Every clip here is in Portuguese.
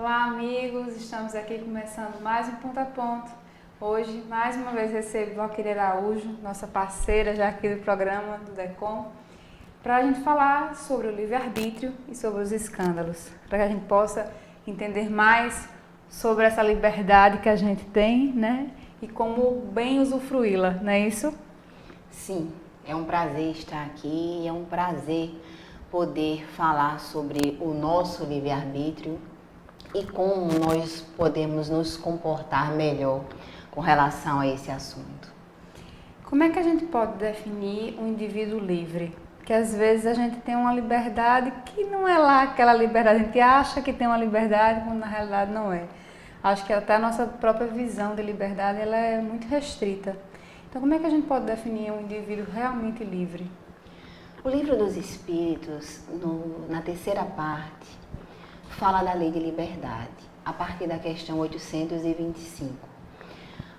Olá, amigos, estamos aqui começando mais um Ponto a Ponto. Hoje, mais uma vez, recebo Valquíria Araújo, nossa parceira já aqui do programa do DECOM, para a gente falar sobre o livre-arbítrio e sobre os escândalos, para que a gente possa entender mais sobre essa liberdade que a gente tem, né? E como bem usufruí-la, não é isso? Sim, é um prazer estar aqui e é um prazer poder falar sobre o nosso livre-arbítrio e como nós podemos nos comportar melhor com relação a esse assunto. Como é que a gente pode definir um indivíduo livre? Porque às vezes a gente tem uma liberdade que não é lá aquela liberdade, a gente acha que tem uma liberdade quando na realidade não é. Acho que até a nossa própria visão de liberdade ela é muito restrita. Então como é que a gente pode definir um indivíduo realmente livre? O Livro dos Espíritos, na terceira parte, fala da lei de liberdade, a partir da questão 825.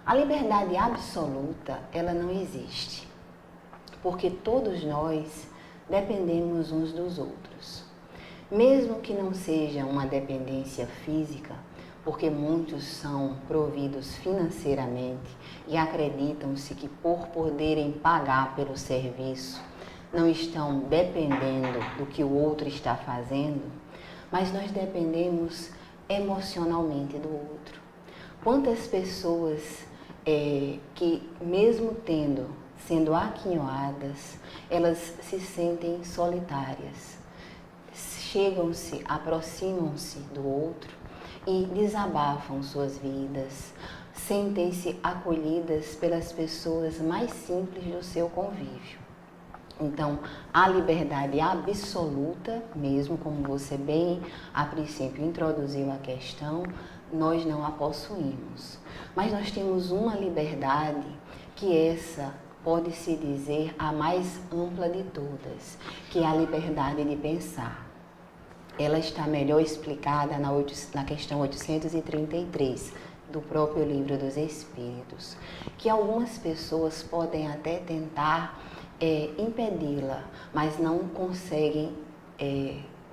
A liberdade absoluta, ela não existe, porque todos nós dependemos uns dos outros. Mesmo que não seja uma dependência física, porque muitos são providos financeiramente e acreditam-se que por poderem pagar pelo serviço, não estão dependendo do que o outro está fazendo, mas nós dependemos emocionalmente do outro. Quantas pessoas que mesmo sendo aquinhoadas, elas se sentem solitárias, aproximam-se do outro e desabafam suas vidas, sentem-se acolhidas pelas pessoas mais simples do seu convívio. Então, a liberdade absoluta, mesmo como você bem a princípio introduziu a questão, nós não a possuímos. Mas nós temos uma liberdade que essa pode-se dizer a mais ampla de todas, que é a liberdade de pensar. Ela está melhor explicada na questão 833 do próprio Livro dos Espíritos, que algumas pessoas podem até tentar impedi-la, mas não conseguem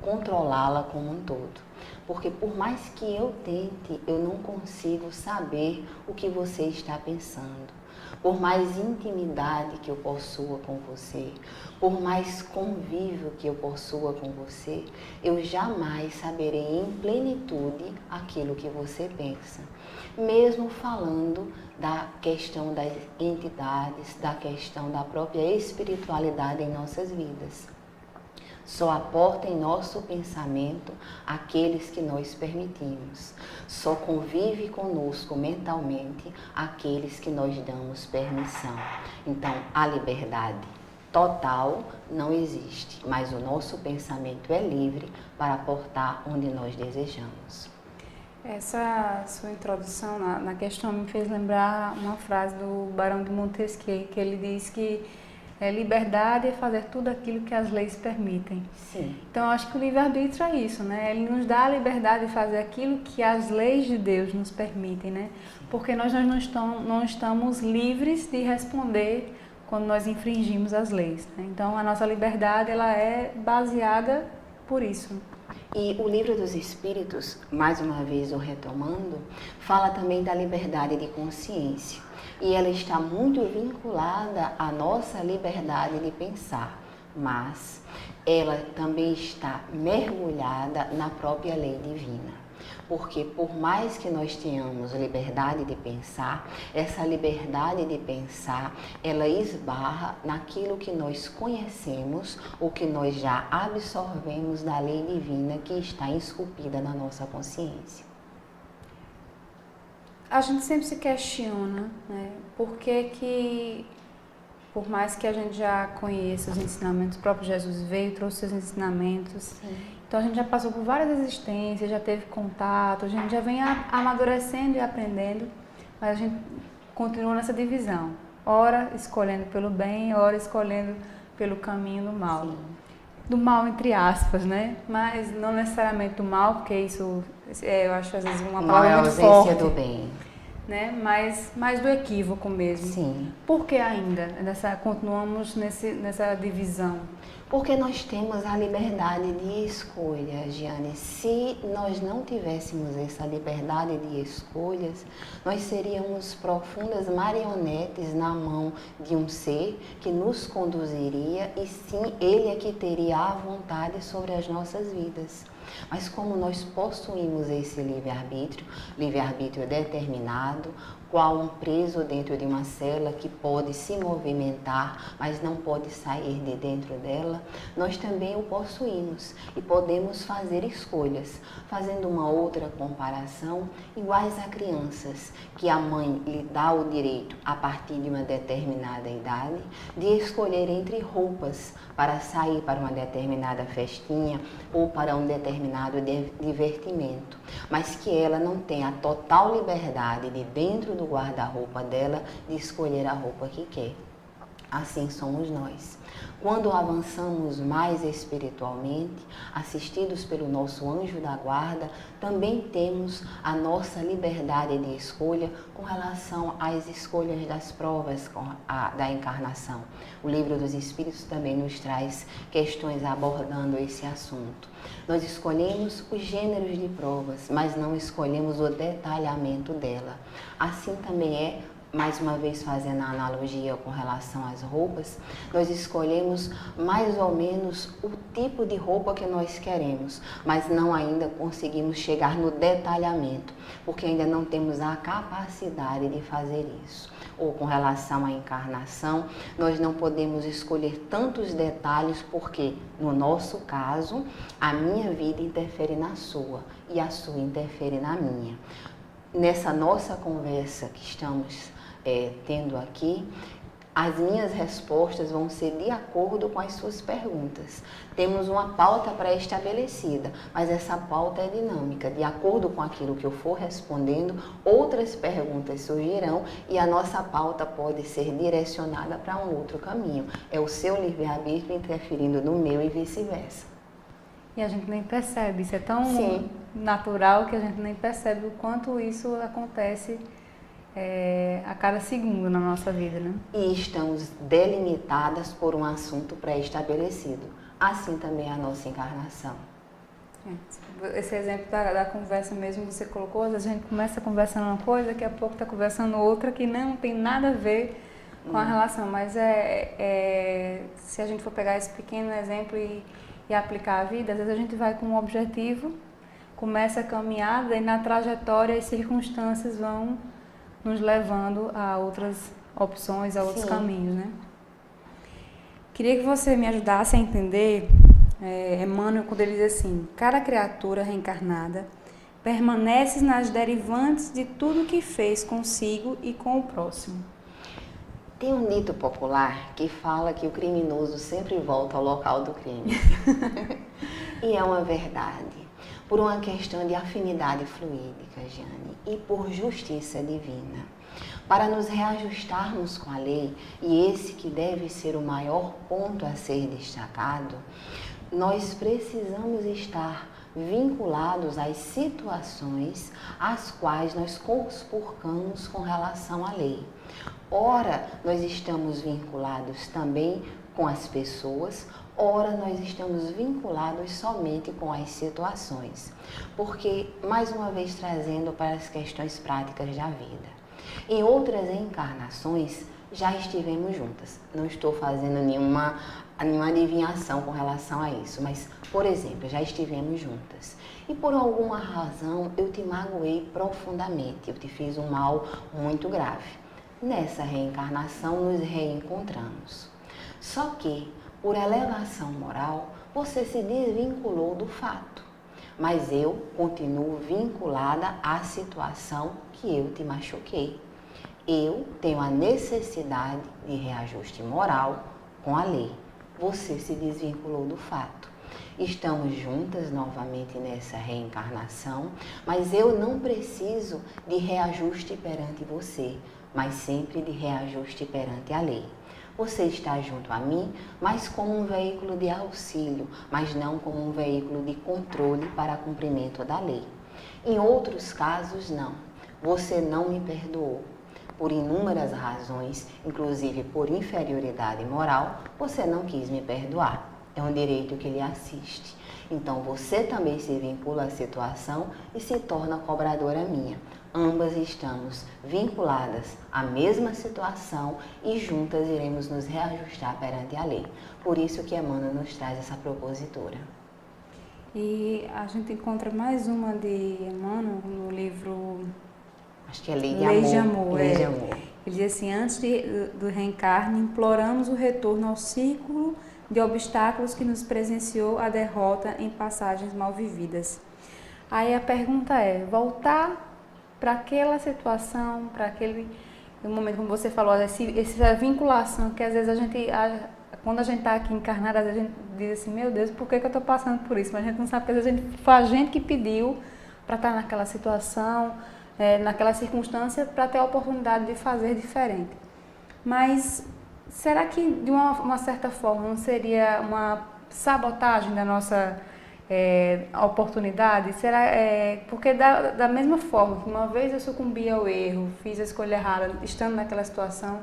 controlá-la como um todo. Porque por mais que eu tente, eu não consigo saber o que você está pensando. Por mais intimidade que eu possua com você, por mais convívio que eu possua com você, eu jamais saberei em plenitude aquilo que você pensa. Mesmo falando da questão das entidades, da questão da própria espiritualidade em nossas vidas. Só aporta em nosso pensamento aqueles que nós permitimos. Só convive conosco mentalmente aqueles que nós damos permissão. Então, a liberdade total não existe, mas o nosso pensamento é livre para aportar onde nós desejamos. Essa sua introdução na questão me fez lembrar uma frase do Barão de Montesquieu, que ele diz que liberdade é fazer tudo aquilo que as leis permitem. Sim. Então, eu acho que o livre-arbítrio é isso, né? Ele nos dá a liberdade de fazer aquilo que as leis de Deus nos permitem, né? Porque nós não estamos livres de responder quando nós infringimos as leis, né? Então, a nossa liberdade ela é baseada por isso. E o Livro dos Espíritos, mais uma vez o retomando, fala também da liberdade de consciência. E ela está muito vinculada à nossa liberdade de pensar, mas ela também está mergulhada na própria lei divina. Porque por mais que nós tenhamos liberdade de pensar, essa liberdade de pensar, ela esbarra naquilo que nós conhecemos, ou que nós já absorvemos da lei divina que está esculpida na nossa consciência. A gente sempre se questiona, né? Por que, por mais que a gente já conheça os ensinamentos, o próprio Jesus veio, trouxe seus ensinamentos. Sim. Então a gente já passou por várias existências, já teve contato, a gente já vem amadurecendo e aprendendo, mas a gente continua nessa divisão. Ora escolhendo pelo bem, ora escolhendo pelo caminho do mal. Sim. Do mal entre aspas, né? Mas não necessariamente do mal, porque isso eu acho às vezes uma palavra muito forte. Do bem. Né? Mas do equívoco mesmo. Sim. Por que ainda continuamos nessa divisão? Porque nós temos a liberdade de escolha, Giane. Se nós não tivéssemos essa liberdade de escolhas, nós seríamos profundas marionetes na mão de um ser que nos conduziria e sim, ele é que teria a vontade sobre as nossas vidas. Mas como nós possuímos esse livre-arbítrio determinado, qual um preso dentro de uma cela que pode se movimentar, mas não pode sair de dentro dela, nós também o possuímos e podemos fazer escolhas, fazendo uma outra comparação, iguais a crianças, que a mãe lhe dá o direito, a partir de uma determinada idade, de escolher entre roupas para sair para uma determinada festinha ou para um determinado divertimento, mas que ela não tem a total liberdade de dentro do guarda-roupa dela de escolher a roupa que quer. Assim somos nós. Quando avançamos mais espiritualmente, assistidos pelo nosso anjo da guarda, também temos a nossa liberdade de escolha com relação às escolhas das provas da encarnação. O Livro dos Espíritos também nos traz questões abordando esse assunto. Nós escolhemos os gêneros de provas, mas não escolhemos o detalhamento dela. Assim também é, mais uma vez fazendo a analogia com relação às roupas, nós escolhemos mais ou menos o tipo de roupa que nós queremos, mas não ainda conseguimos chegar no detalhamento, porque ainda não temos a capacidade de fazer isso. Ou com relação à encarnação, nós não podemos escolher tantos detalhes porque, no nosso caso, a minha vida interfere na sua e a sua interfere na minha. Nessa nossa conversa que estamos tendo aqui, as minhas respostas vão ser de acordo com as suas perguntas. Temos uma pauta pré-estabelecida, mas essa pauta é dinâmica. De acordo com aquilo que eu for respondendo, outras perguntas surgirão e a nossa pauta pode ser direcionada para um outro caminho. É o seu livre-arbítrio interferindo no meu e vice-versa. E a gente nem percebe, isso é tão Sim. natural que a gente nem percebe o quanto isso acontece a cada segundo na nossa vida, né? E estamos delimitadas por um assunto pré-estabelecido. Assim também é a nossa encarnação. Esse exemplo da conversa mesmo que você colocou, às vezes a gente começa conversando uma coisa, daqui a pouco está conversando outra que não tem nada a ver com a relação, mas se a gente for pegar esse pequeno exemplo e aplicar a vida, às vezes a gente vai com um objetivo, começa a caminhada e na trajetória as circunstâncias vão nos levando a outras opções, a outros caminhos, né? Queria que você me ajudasse a entender Emmanuel, quando ele diz assim: cada criatura reencarnada permanece nas derivantes de tudo que fez consigo e com o próximo. Tem um dito popular que fala que o criminoso sempre volta ao local do crime. E é uma verdade. Por uma questão de afinidade fluídica, Jane, e por justiça divina. Para nos reajustarmos com a lei, e esse que deve ser o maior ponto a ser destacado, nós precisamos estar vinculados às situações às quais nós conspurcamos com relação à lei. Ora, nós estamos vinculados também com as pessoas, ora nós estamos vinculados somente com as situações. Porque, mais uma vez trazendo para as questões práticas da vida, em outras encarnações já estivemos juntas. Não estou fazendo nenhuma adivinhação com relação a isso, mas, por exemplo, já estivemos juntas. E por alguma razão eu te magoei profundamente, eu te fiz um mal muito grave. Nessa reencarnação nos reencontramos. Só que, por elevação moral, você se desvinculou do fato. Mas eu continuo vinculada à situação que eu te machuquei. Eu tenho a necessidade de reajuste moral com a lei. Você se desvinculou do fato. Estamos juntas novamente nessa reencarnação, mas eu não preciso de reajuste perante você, mas sempre de reajuste perante a lei. Você está junto a mim, mas como um veículo de auxílio, mas não como um veículo de controle para cumprimento da lei. Em outros casos, não. Você não me perdoou. Por inúmeras razões, inclusive por inferioridade moral, você não quis me perdoar. é um direito que lhe assiste. Então você também se vincula à situação e se torna cobradora minha. Ambas estamos vinculadas à mesma situação e juntas iremos nos reajustar perante a lei. Por isso que Emmanuel nos traz essa propositura. E a gente encontra mais uma de Emmanuel no livro... Acho que é Lei de Amor. Lei de Amor. Ele diz assim, antes do reencarne, imploramos o retorno ao círculo de obstáculos que nos presenciou a derrota em passagens mal vividas. Aí a pergunta é, voltar para aquela situação, para aquele momento, como você falou, essa vinculação que às vezes quando a gente está aqui encarnada, a gente diz assim, meu Deus, por que eu estou passando por isso? Mas a gente não sabe, porque às vezes foi a gente que pediu para estar naquela situação, naquela circunstância, para ter a oportunidade de fazer diferente. Mas será que, de uma certa forma, não seria uma sabotagem da nossa oportunidade? Porque da mesma forma que uma vez eu sucumbi ao erro, fiz a escolha errada, estando naquela situação,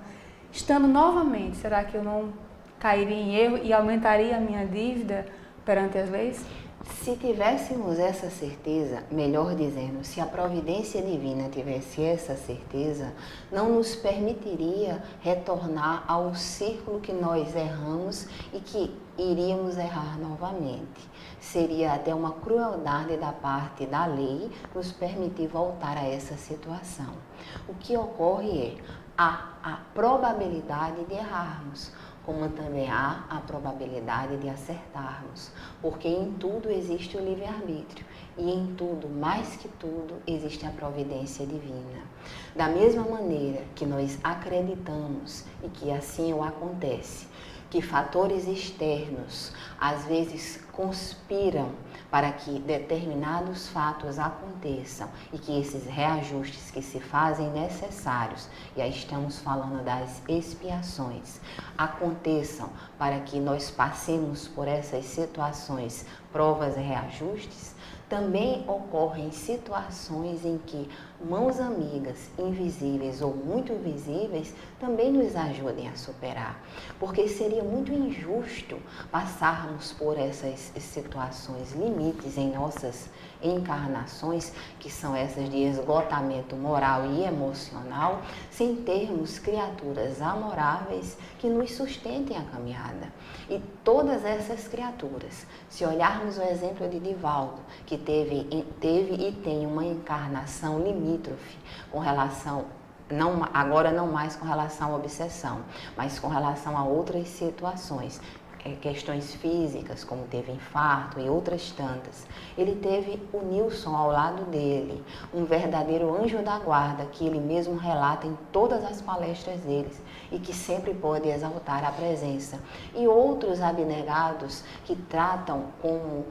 estando novamente, será que eu não cairia em erro e aumentaria a minha dívida perante as leis? Se tivéssemos essa certeza, melhor dizendo, se a providência divina tivesse essa certeza, não nos permitiria retornar ao círculo que nós erramos e que iríamos errar novamente. Seria até uma crueldade da parte da lei nos permitir voltar a essa situação. O que ocorre é a probabilidade de errarmos, como também há a probabilidade de acertarmos, porque em tudo existe o livre-arbítrio e em tudo, mais que tudo, existe a providência divina. Da mesma maneira que nós acreditamos, e que assim o acontece, que fatores externos às vezes conspiram para que determinados fatos aconteçam e que esses reajustes que se fazem necessários, e aí estamos falando das expiações, aconteçam para que nós passemos por essas situações, provas e reajustes, também ocorrem situações em que mãos amigas, invisíveis ou muito visíveis, também nos ajudem a superar. Porque seria muito injusto passarmos por essas situações limites em nossas encarnações, que são essas de esgotamento moral e emocional, sem termos criaturas amoráveis que nos sustentem a caminhada. E todas essas criaturas, se olharmos o exemplo de Divaldo, que teve e tem uma encarnação limítrofe com relação, agora não mais com relação à obsessão, mas com relação a outras situações, questões físicas, como teve infarto e outras tantas. Ele teve o Nilson ao lado dele, um verdadeiro anjo da guarda, que ele mesmo relata em todas as palestras deles e que sempre pode exaltar a presença. E outros abnegados que tratam como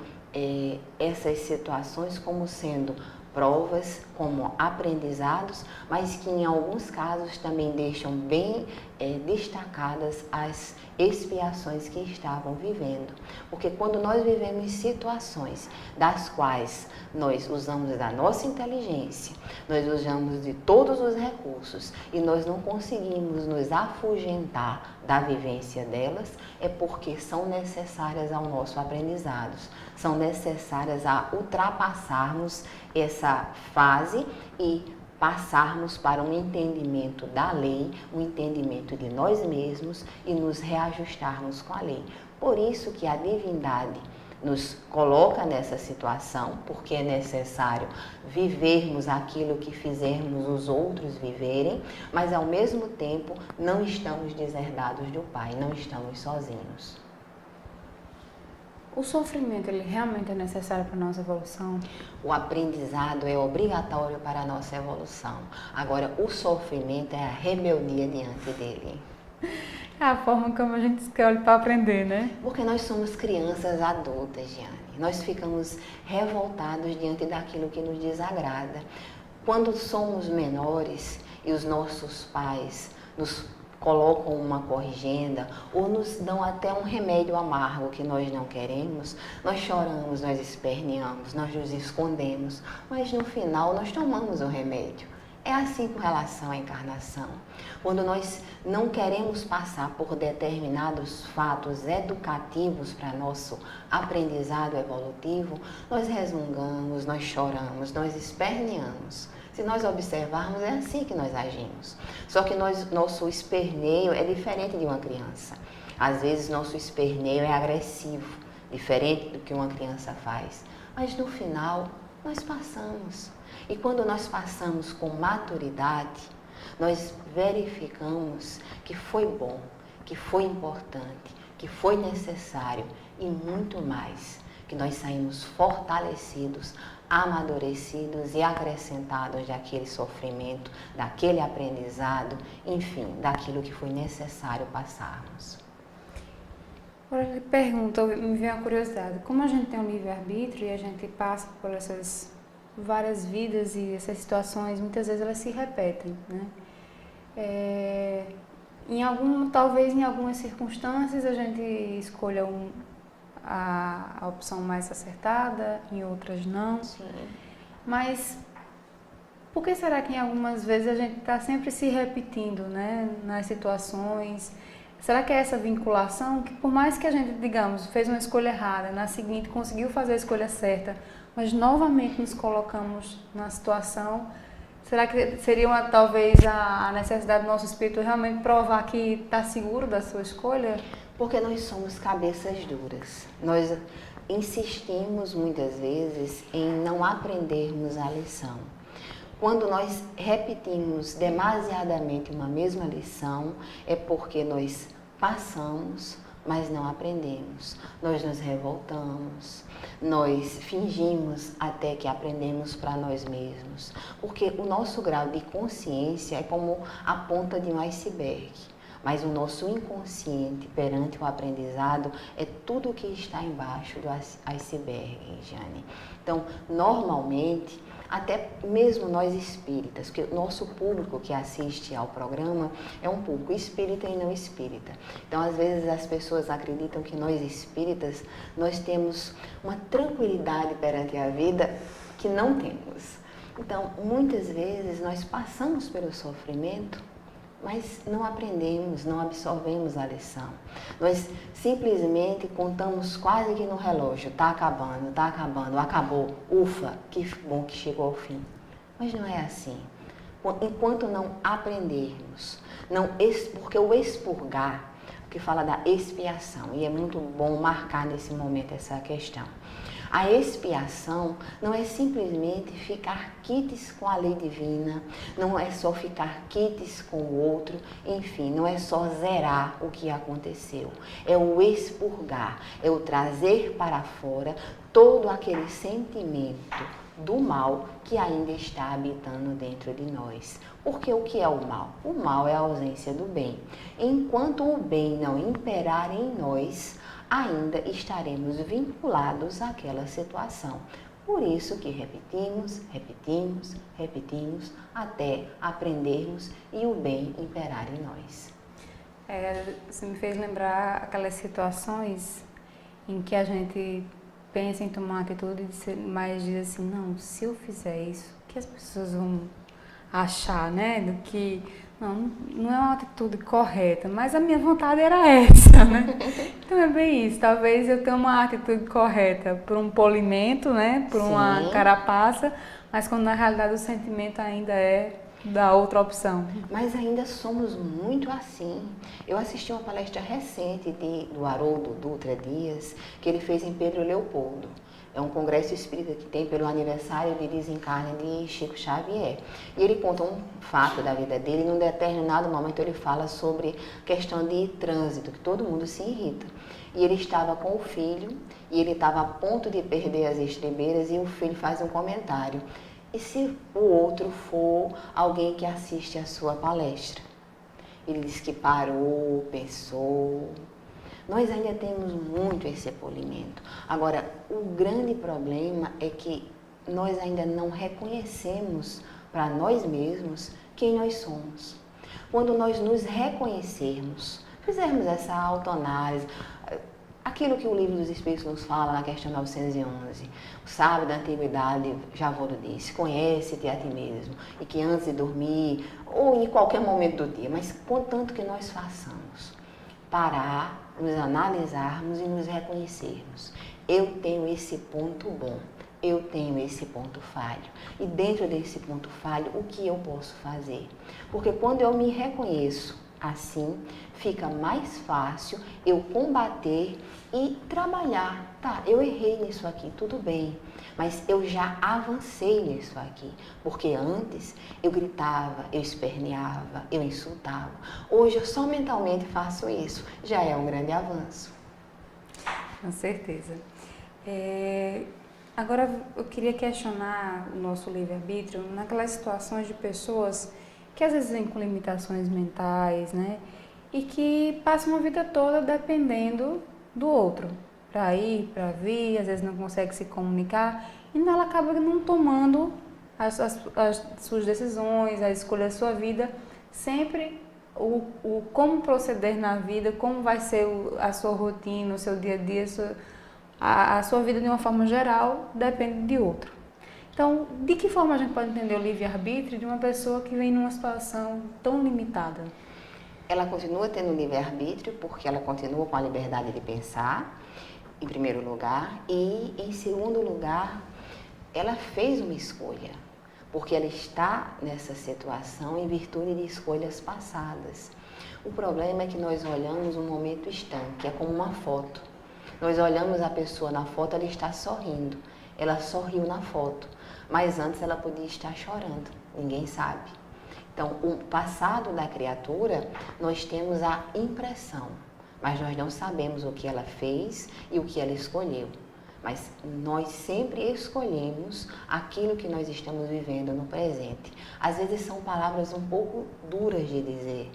essas situações como sendo provas, como aprendizados, mas que em alguns casos também deixam bem destacadas as expiações que estavam vivendo. Porque quando nós vivemos situações das quais nós usamos da nossa inteligência, nós usamos de todos os recursos e nós não conseguimos nos afugentar da vivência delas, é porque são necessárias ao nosso aprendizado, são necessárias a ultrapassarmos essa fase e passarmos para um entendimento da lei, um entendimento de nós mesmos e nos reajustarmos com a lei. Por isso que a divindade nos coloca nessa situação, porque é necessário vivermos aquilo que fizermos os outros viverem, mas ao mesmo tempo não estamos deserdados do Pai, não estamos sozinhos. O sofrimento, ele realmente é necessário para a nossa evolução? O aprendizado é obrigatório para a nossa evolução. Agora, o sofrimento é a rebeldia diante dele. É a forma como a gente escolhe para aprender, né? Porque nós somos crianças adultas, Giane. Nós ficamos revoltados diante daquilo que nos desagrada. Quando somos menores e os nossos pais nos colocam uma corrigenda ou nos dão até um remédio amargo que nós não queremos, nós choramos, nós esperneamos, nós nos escondemos, mas no final nós tomamos o remédio É assim com relação à encarnação. Quando nós não queremos passar por determinados fatos educativos para nosso aprendizado evolutivo, nós resmungamos, nós choramos, nós esperneamos. Se nós observarmos, é assim que nós agimos. Só que nosso esperneio é diferente de uma criança. Às vezes, nosso esperneio é agressivo, diferente do que uma criança faz. Mas no final, nós passamos. E quando nós passamos com maturidade, nós verificamos que foi bom, que foi importante, que foi necessário e muito mais, que nós saímos fortalecidos, amadurecidos e acrescentados daquele sofrimento, daquele aprendizado, enfim, daquilo que foi necessário passarmos. Agora eu lhe pergunto, me veio a curiosidade, como a gente tem um livre-arbítrio e a gente passa por essas várias vidas e essas situações, muitas vezes elas se repetem, né? Talvez em algumas circunstâncias a gente escolha a opção mais acertada, em outras não. Sim. Mas por que será que em algumas vezes a gente está sempre se repetindo, né, nas situações? Será que é essa vinculação que, por mais que a gente, digamos, fez uma escolha errada, na seguinte conseguiu fazer a escolha certa, mas novamente nos colocamos na situação, será que seria talvez a necessidade do nosso espírito realmente provar que está seguro da sua escolha? Porque nós somos cabeças duras. Nós insistimos muitas vezes em não aprendermos a lição. Quando nós repetimos demasiadamente uma mesma lição, é porque nós passamos, mas não aprendemos. Nós nos revoltamos, nós fingimos até que aprendemos para nós mesmos. Porque o nosso grau de consciência é como a ponta de um iceberg. Mas o nosso inconsciente perante o aprendizado é tudo o que está embaixo do iceberg, Jane. Então, normalmente, até mesmo nós espíritas, que o nosso público que assiste ao programa é um público espírita e não espírita. Então, às vezes, as pessoas acreditam que nós espíritas, nós temos uma tranquilidade perante a vida que não temos. Então, muitas vezes, nós passamos pelo sofrimento, mas não aprendemos, não absorvemos a lição. Nós simplesmente contamos quase que no relógio, está acabando, acabou, ufa, que bom que chegou ao fim. Mas não é assim. Enquanto não aprendermos, porque o expurgar, que fala da expiação, e é muito bom marcar nesse momento essa questão. A expiação não é simplesmente ficar quites com a lei divina, não é só ficar quites com o outro, enfim, não é só zerar o que aconteceu. É o expurgar, é o trazer para fora todo aquele sentimento do mal que ainda está habitando dentro de nós. Porque o que é o mal? O mal é a ausência do bem. Enquanto o bem não imperar em nós, ainda estaremos vinculados àquela situação. Por isso que repetimos, até aprendermos e o bem imperar em nós. Você me fez lembrar aquelas situações em que a gente pensa em tomar uma atitude, mas diz assim, não, se eu fizer isso, o que as pessoas vão achar, né? Do que não é uma atitude correta, mas a minha vontade era essa, né? Então é bem isso, talvez eu tenha uma atitude correta por um polimento, né? Por uma carapaça, mas quando na realidade o sentimento ainda é da outra opção. Mas ainda somos muito assim. Eu assisti uma palestra recente do Haroldo Dutra Dias, que ele fez em Pedro Leopoldo. É um congresso espírita que tem pelo aniversário de desencarne de Chico Xavier. E ele conta um fato da vida dele, e num determinado momento ele fala sobre questão de trânsito, que todo mundo se irrita. E ele estava com o filho, e ele estava a ponto de perder as estribeiras, e o filho faz um comentário. E se o outro for alguém que assiste a sua palestra? Ele diz que parou, pensou. Nós ainda temos muito esse polimento. Agora, o grande problema é que nós ainda não reconhecemos para nós mesmos quem nós somos. Quando nós nos reconhecermos, fizermos essa autoanálise, a aquilo que o Livro dos Espíritos nos fala na questão 911. O sábio da antiguidade, Javolo disse, conhece-te a ti mesmo. E que antes de dormir, ou em qualquer momento do dia, mas contanto que nós façamos, parar, nos analisarmos e nos reconhecermos. Eu tenho esse ponto bom, eu tenho esse ponto falho. E dentro desse ponto falho, o que eu posso fazer? Porque quando eu me reconheço assim, fica mais fácil eu combater e trabalhar. Tá, eu errei nisso aqui, tudo bem, mas eu já avancei nisso aqui. Porque antes eu gritava, eu esperneava, eu insultava. Hoje eu só mentalmente faço isso, já é um grande avanço. Com certeza. Agora eu queria questionar o nosso livre-arbítrio naquelas situações de pessoas que às vezes vêm com limitações mentais, né? E que passam a vida toda dependendo do outro, para ir, para vir, às vezes não consegue se comunicar, e ela acaba não tomando as suas decisões, a escolha da sua vida, sempre o como proceder na vida, como vai ser a sua rotina, o seu dia a dia, a sua vida de uma forma geral, depende de outro. Então, de que forma a gente pode entender o livre-arbítrio de uma pessoa que vem numa situação tão limitada? Ela continua tendo livre-arbítrio porque ela continua com a liberdade de pensar, em primeiro lugar, e em segundo lugar, ela fez uma escolha, porque ela está nessa situação em virtude de escolhas passadas. O problema é que nós olhamos um momento estanque, é como uma foto. Nós olhamos a pessoa na foto, ela está sorrindo, ela sorriu na foto, mas antes ela podia estar chorando, ninguém sabe. Então, o passado da criatura, nós temos a impressão, mas nós não sabemos o que ela fez e o que ela escolheu. Mas nós sempre escolhemos aquilo que nós estamos vivendo no presente. Às vezes são palavras um pouco duras de dizer,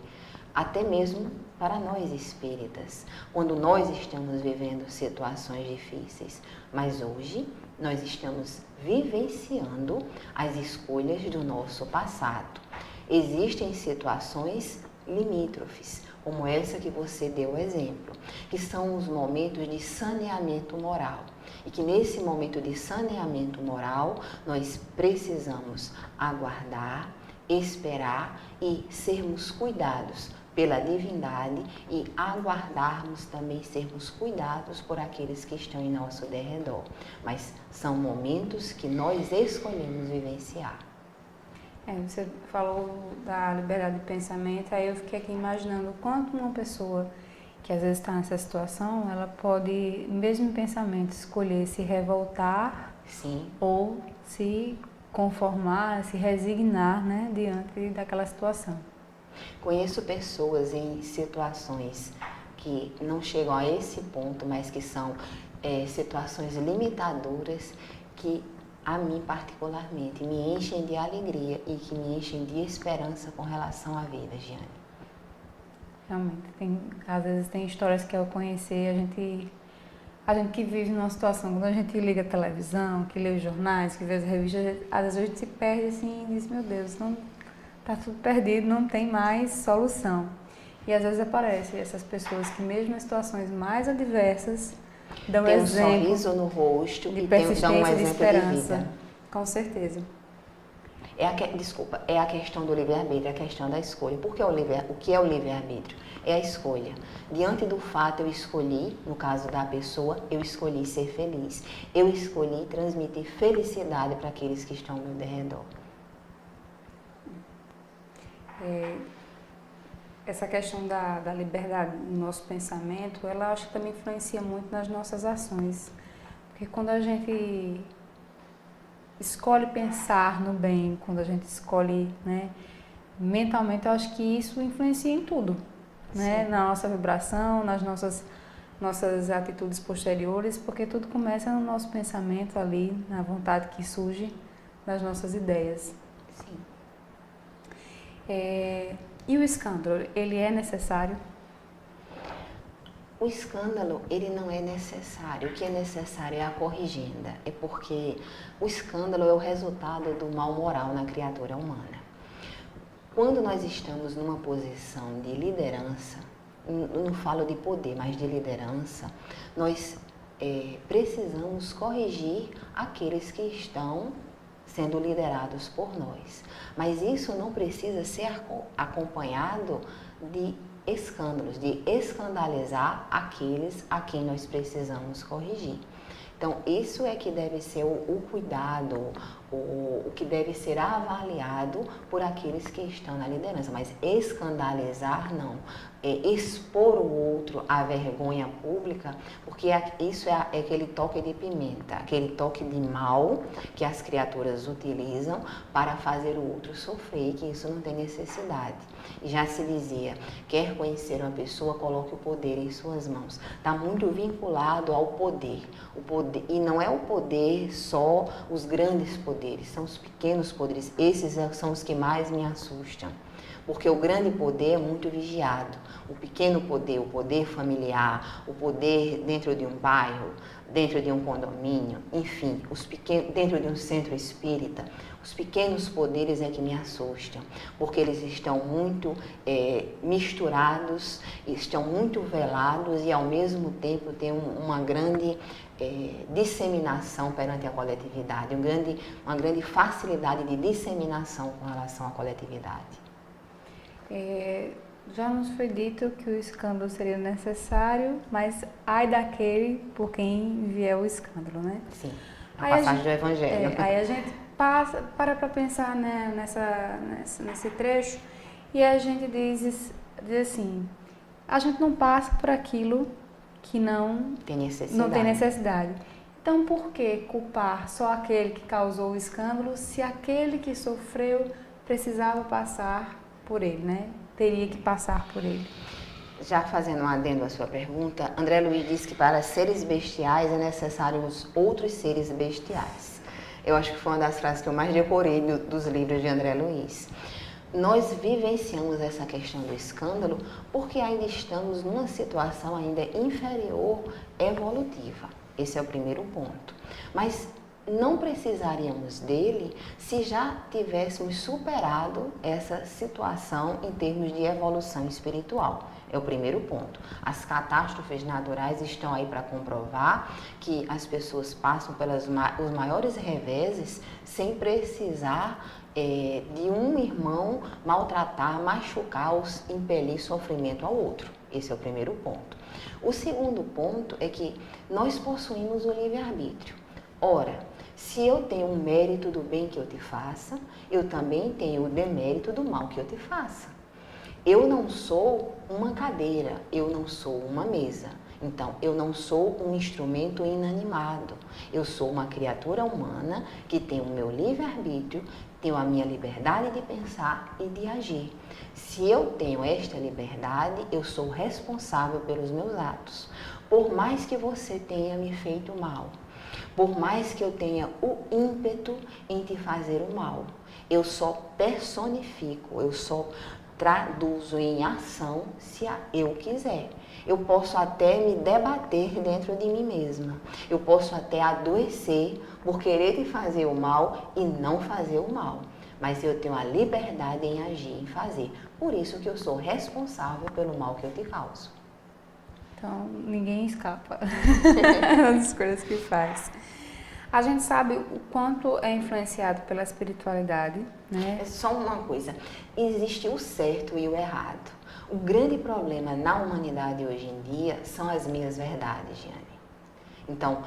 até mesmo para nós espíritas, quando nós estamos vivendo situações difíceis. Mas hoje nós estamos vivenciando as escolhas do nosso passado. Existem situações limítrofes, como essa que você deu exemplo, que são os momentos de saneamento moral. E que nesse momento de saneamento moral, nós precisamos aguardar, esperar e sermos cuidados pela divindade e aguardarmos também sermos cuidados por aqueles que estão em nosso derredor. Mas são momentos que nós escolhemos vivenciar. Você falou da liberdade de pensamento, aí eu fiquei aqui imaginando o quanto uma pessoa que às vezes está nessa situação, ela pode, mesmo em pensamento, escolher se revoltar. Sim. Ou se conformar, se resignar, né, diante daquela situação. Conheço pessoas em situações que não chegam a esse ponto, mas que são situações limitadoras que a mim particularmente me enchem de alegria e que me enchem de esperança com relação à vida, Giane. Realmente, às vezes tem histórias que ao conhecer, a gente que vive numa situação, quando a gente liga a televisão, que lê os jornais, que vê as revistas, às vezes a gente se perde assim e diz, meu Deus, não, tá tudo perdido, não tem mais solução. E às vezes aparecem essas pessoas que mesmo em situações mais adversas, dão tem exemplo um sorriso no rosto de e persistência, dão um de exemplo esperança. de vida. Com certeza. É a questão do livre-arbítrio, é a questão da escolha. O que é o livre-arbítrio? É a escolha. Diante do fato, eu escolhi, no caso da pessoa, eu escolhi ser feliz. Eu escolhi transmitir felicidade para aqueles que estão ao meu derredor. Essa questão da liberdade no nosso pensamento, ela acho que também influencia muito nas nossas ações. Porque quando a gente escolhe pensar no bem, quando a gente escolhe, né, mentalmente, eu acho que isso influencia em tudo, né, na nossa vibração, nas nossas atitudes posteriores, porque tudo começa no nosso pensamento ali, na vontade que surge das nossas ideias. Sim. E o escândalo, ele é necessário? O escândalo, ele não é necessário. O que é necessário é a corrigenda. É porque o escândalo é o resultado do mal moral na criatura humana. Quando nós estamos numa posição de liderança, não falo de poder, mas de liderança, nós precisamos corrigir aqueles que estão sendo liderados por nós. Mas isso não precisa ser acompanhado de escândalos, de escandalizar aqueles a quem nós precisamos corrigir. Então, isso é que deve ser o cuidado, o que deve ser avaliado por aqueles que estão na liderança, mas escandalizar não. Expor o outro à vergonha pública, porque isso é aquele toque de pimenta, aquele toque de mal que as criaturas utilizam para fazer o outro sofrer, e que isso não tem necessidade. Já se dizia, quer conhecer uma pessoa, coloque o poder em suas mãos. Está muito vinculado ao poder. E não é o poder só os grandes poderes, são os pequenos poderes. Esses são os que mais me assustam. Porque o grande poder é muito vigiado. O pequeno poder, o poder familiar, o poder dentro de um bairro, dentro de um condomínio, enfim, dentro de um centro espírita, os pequenos poderes é que me assustam, porque eles estão muito misturados, estão muito velados e ao mesmo tempo têm uma grande disseminação perante a coletividade, uma grande facilidade de disseminação com relação à coletividade. Já nos foi dito que o escândalo seria necessário, mas ai daquele por quem vier o escândalo, né? Sim, a passagem do Evangelho. Aí a gente para pensar, né, nesse trecho e a gente diz assim, a gente não passa por aquilo que não tem necessidade. Então, por que culpar só aquele que causou o escândalo se aquele que sofreu precisava passar por ele, né? Teria que passar por ele. Já fazendo um adendo à sua pergunta, André Luiz diz que para seres bestiais é necessário os outros seres bestiais. Eu acho que foi uma das frases que eu mais decorei dos livros de André Luiz. Nós vivenciamos essa questão do escândalo porque ainda estamos numa situação ainda inferior evolutiva. Esse é o primeiro ponto. Mas não precisaríamos dele se já tivéssemos superado essa situação em termos de evolução espiritual. É o primeiro ponto. As catástrofes naturais estão aí para comprovar que as pessoas passam os maiores reveses sem precisar de um irmão maltratar, machucar ou impelir sofrimento ao outro. Esse é o primeiro ponto. O segundo ponto é que nós possuímos o livre-arbítrio. Ora, se eu tenho o mérito do bem que eu te faça, eu também tenho o demérito do mal que eu te faça. Eu não sou uma cadeira, eu não sou uma mesa. Então, eu não sou um instrumento inanimado. Eu sou uma criatura humana que tem o meu livre-arbítrio, tenho a minha liberdade de pensar e de agir. Se eu tenho esta liberdade, eu sou responsável pelos meus atos. Por mais que você tenha me feito mal, por mais que eu tenha o ímpeto em te fazer o mal, eu só personifico, eu só traduzo em ação se eu quiser. Eu posso até me debater dentro de mim mesma. Eu posso até adoecer por querer te fazer o mal e não fazer o mal. Mas eu tenho a liberdade em agir, em fazer. Por isso que eu sou responsável pelo mal que eu te causo. Então, ninguém escapa das coisas que faz. A gente sabe o quanto é influenciado pela espiritualidade, né? É só uma coisa, existe o certo e o errado. O grande problema na humanidade hoje em dia são as meias verdades, Giane. Então,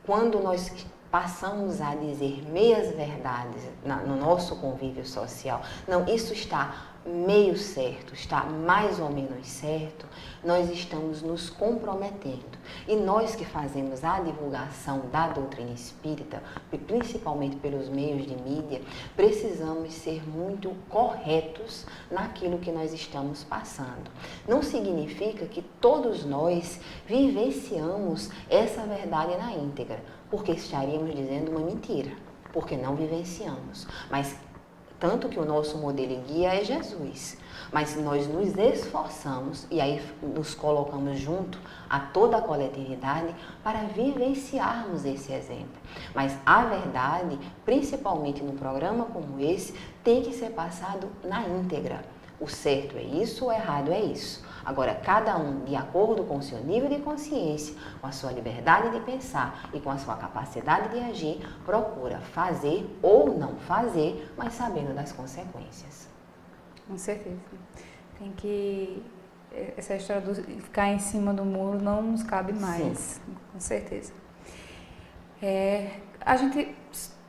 quando nós passamos a dizer meias verdades no nosso convívio social, não, isso está meio certo, está mais ou menos certo, nós estamos nos comprometendo. E nós que fazemos a divulgação da doutrina espírita, principalmente pelos meios de mídia, precisamos ser muito corretos naquilo que nós estamos passando. Não significa que todos nós vivenciamos essa verdade na íntegra, porque estaríamos dizendo uma mentira, porque não vivenciamos. Mas tanto que o nosso modelo e guia é Jesus, mas nós nos esforçamos e aí nos colocamos junto a toda a coletividade para vivenciarmos esse exemplo. Mas a verdade, principalmente num programa como esse, tem que ser passado na íntegra. O certo é isso, o errado é isso. Agora, cada um, de acordo com o seu nível de consciência, com a sua liberdade de pensar e com a sua capacidade de agir, procura fazer ou não fazer, mas sabendo das consequências. Com certeza. Tem que... Essa história de ficar em cima do muro não nos cabe mais. Sim. Com certeza. A gente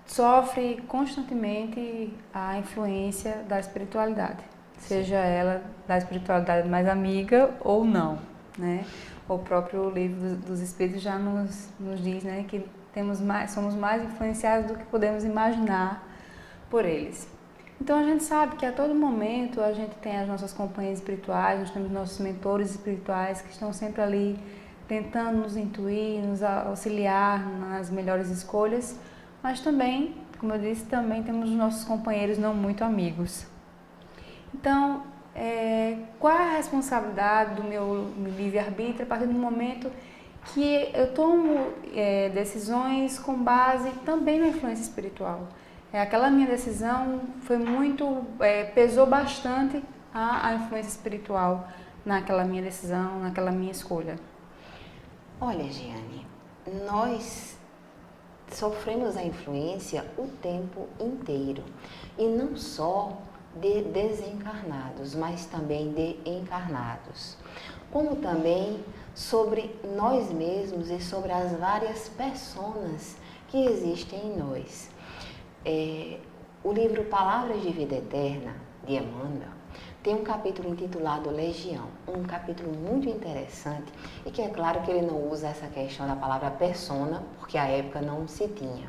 sofre constantemente a influência da espiritualidade, seja ela da espiritualidade mais amiga ou não, né? O próprio livro dos Espíritos já nos diz, né, que somos mais influenciados do que podemos imaginar por eles. Então a gente sabe que a todo momento a gente tem as nossas companhias espirituais, nós temos nossos mentores espirituais que estão sempre ali tentando nos intuir, nos auxiliar nas melhores escolhas, mas também, como eu disse, também temos os nossos companheiros não muito amigos. Então, qual é a responsabilidade do meu livre-arbítrio a partir do momento que eu tomo decisões com base também na influência espiritual? Aquela minha decisão foi pesou bastante a influência espiritual naquela minha decisão, naquela minha escolha. Olha, Giane, nós sofremos a influência o tempo inteiro, e não só de desencarnados, mas também de encarnados, como também sobre nós mesmos e sobre as várias personas que existem em nós. O livro Palavras de Vida Eterna, de Emmanuel, tem um capítulo intitulado Legião, um capítulo muito interessante, e que é claro que ele não usa essa questão da palavra persona, porque à época não se tinha.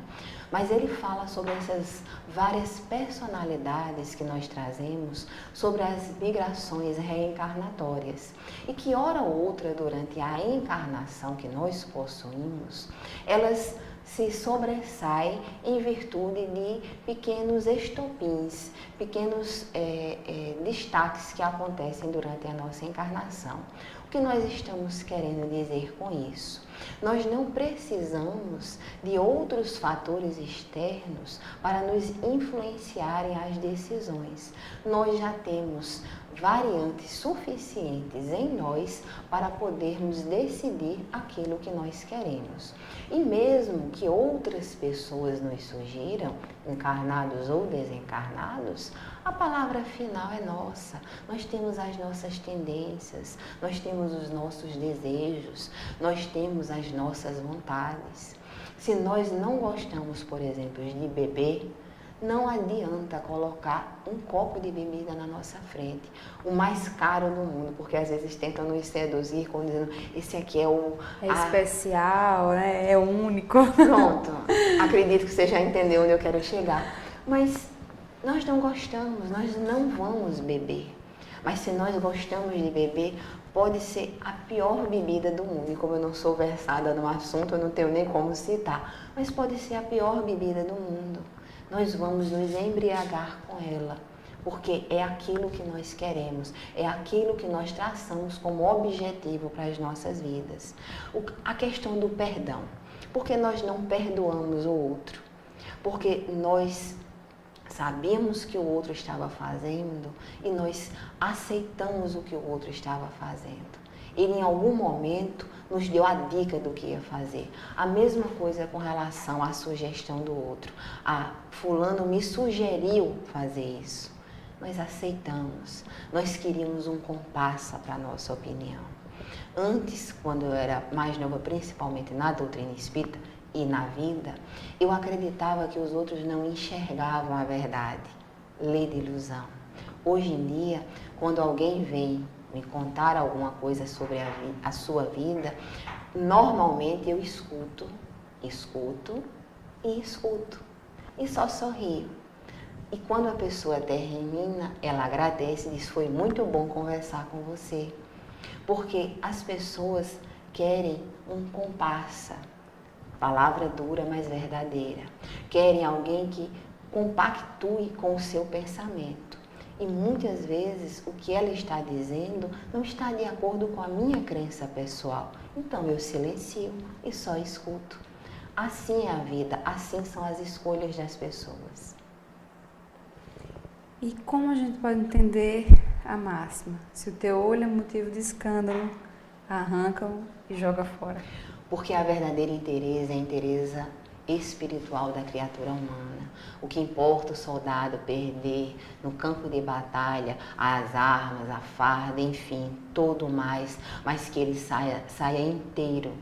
Mas ele fala sobre essas várias personalidades que nós trazemos, sobre as migrações reencarnatórias. E que hora ou outra, durante a encarnação que nós possuímos, elas se sobressaem em virtude de pequenos estopins, pequenos destaques que acontecem durante a nossa encarnação. O que nós estamos querendo dizer com isso? Nós não precisamos de outros fatores externos para nos influenciarem as decisões. Nós já temos variantes suficientes em nós para podermos decidir aquilo que nós queremos. E mesmo que outras pessoas nos sugiram, encarnados ou desencarnados, a palavra final é nossa. Nós temos as nossas tendências, nós temos os nossos desejos, nós temos as nossas vontades. Se nós não gostamos, por exemplo, de beber, não adianta colocar um copo de bebida na nossa frente, o mais caro do mundo, porque às vezes tentam nos seduzir como dizendo, esse aqui é especial, né? É único. Pronto, acredito que você já entendeu onde eu quero chegar. Mas nós não gostamos, nós não vamos beber. Mas se nós gostamos de beber, pode ser a pior bebida do mundo. E como eu não sou versada no assunto, eu não tenho nem como citar. Mas pode ser a pior bebida do mundo. Nós vamos nos embriagar com ela, porque é aquilo que nós queremos, é aquilo que nós traçamos como objetivo para as nossas vidas. A questão do perdão. Por que nós não perdoamos o outro? Porque nós sabíamos que o outro estava fazendo e nós aceitamos o que o outro estava fazendo. Ele em algum momento nos deu a dica do que ia fazer. A mesma coisa com relação à sugestão do outro. Fulano me sugeriu fazer isso. Nós aceitamos. Nós queríamos um compasso para a nossa opinião. Antes, quando eu era mais nova, principalmente na doutrina espírita e na vida, eu acreditava que os outros não enxergavam a verdade. Lei de ilusão. Hoje em dia, quando alguém vem me contar alguma coisa sobre a sua vida, normalmente eu escuto e só sorrio. E quando a pessoa termina, ela agradece e diz, foi muito bom conversar com você. Porque as pessoas querem um comparsa, palavra dura, mas verdadeira. Querem alguém que compactue com o seu pensamento. E muitas vezes o que ela está dizendo não está de acordo com a minha crença pessoal. Então eu silencio e só escuto. Assim é a vida, assim são as escolhas das pessoas. E como a gente pode entender a máxima: se o teu olho é motivo de escândalo, arranca-o e joga fora. Porque a verdadeira inteireza é a inteireza espiritual da criatura humana. O que importa o soldado perder no campo de batalha as armas, a farda, enfim, todo o mais, mas que ele saia inteiro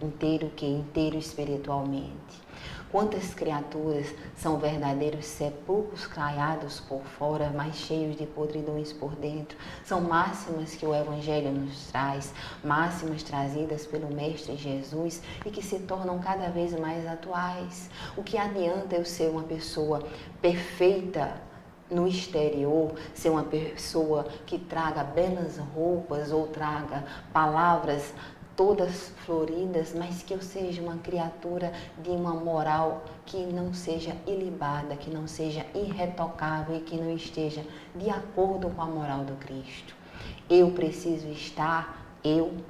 espiritualmente. Quantas criaturas são verdadeiros sepulcros caiados por fora, mas cheios de podridões por dentro. São máximas que o Evangelho nos traz, máximas trazidas pelo Mestre Jesus e que se tornam cada vez mais atuais. O que adianta eu ser uma pessoa perfeita no exterior, ser uma pessoa que traga belas roupas ou traga palavras todas floridas, mas que eu seja uma criatura de uma moral que não seja ilibada, que não seja irretocável e que não esteja de acordo com a moral do Cristo. Eu preciso estar,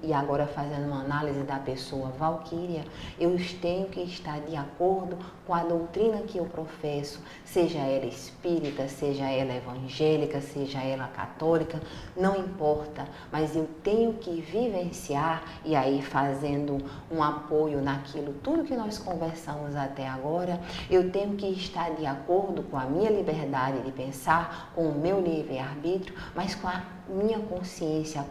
e agora fazendo uma análise da pessoa Valquíria, eu tenho que estar de acordo com a doutrina que eu professo, seja ela espírita, seja ela evangélica, seja ela católica, não importa, mas eu tenho que vivenciar, e aí fazendo um apoio naquilo, tudo que nós conversamos até agora, eu tenho que estar de acordo com a minha liberdade de pensar, com o meu livre-arbítrio, mas com a minha consciência,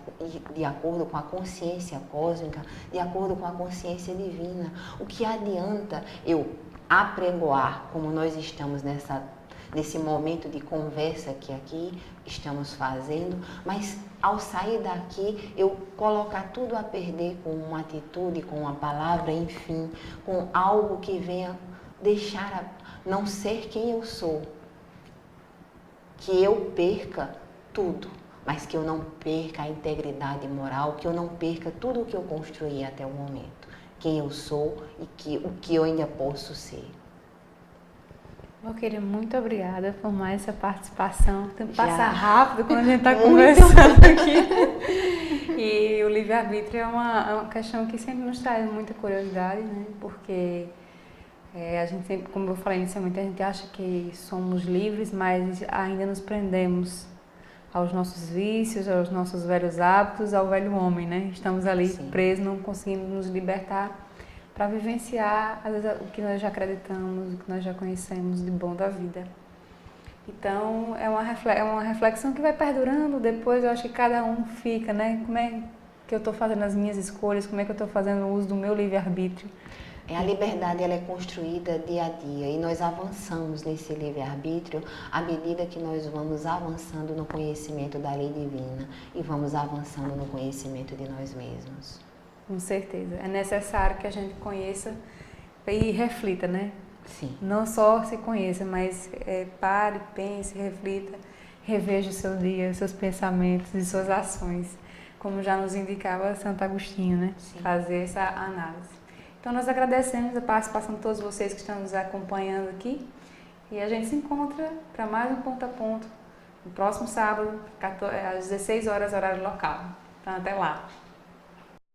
de acordo com a consciência cósmica, de acordo com a consciência divina. O que adianta eu apregoar, como nós estamos nesse momento de conversa que aqui estamos fazendo, mas ao sair daqui eu colocar tudo a perder com uma atitude, com uma palavra, enfim, com algo que venha deixar não ser quem eu sou, que eu perca tudo, mas que eu não perca a integridade moral, que eu não perca tudo o que eu construí até o momento, quem eu sou e o que eu ainda posso ser. Valquíria, muito obrigada por mais essa participação. Tem que passar Já. rápido quando a gente está conversando aqui. E o livre-arbítrio é uma questão que sempre nos traz muita curiosidade, né? Porque a gente sempre, como eu falei inicialmente, a gente acha que somos livres, mas ainda nos prendemos aos nossos vícios, aos nossos velhos hábitos, ao velho homem, né? Estamos ali presos, não conseguimos nos libertar para vivenciar, às vezes, o que nós já acreditamos, o que nós já conhecemos de bom da vida. Então, é uma reflexão que vai perdurando, depois eu acho que cada um fica, né? Como é que eu estou fazendo as minhas escolhas, como é que eu estou fazendo o uso do meu livre-arbítrio. A liberdade ela é construída dia a dia e nós avançamos nesse livre-arbítrio à medida que nós vamos avançando no conhecimento da lei divina e vamos avançando no conhecimento de nós mesmos. Com certeza. É necessário que a gente conheça e reflita, né? Sim. Não só se conheça, mas pare, pense, reflita, reveja o seu dia, os seus pensamentos e suas ações, como já nos indicava Santo Agostinho, né? Sim. Fazer essa análise. Então, nós agradecemos a participação de todos vocês que estão nos acompanhando aqui e a gente se encontra para mais um Ponto a Ponto no próximo sábado, às 16 horas, horário local. Então, até lá!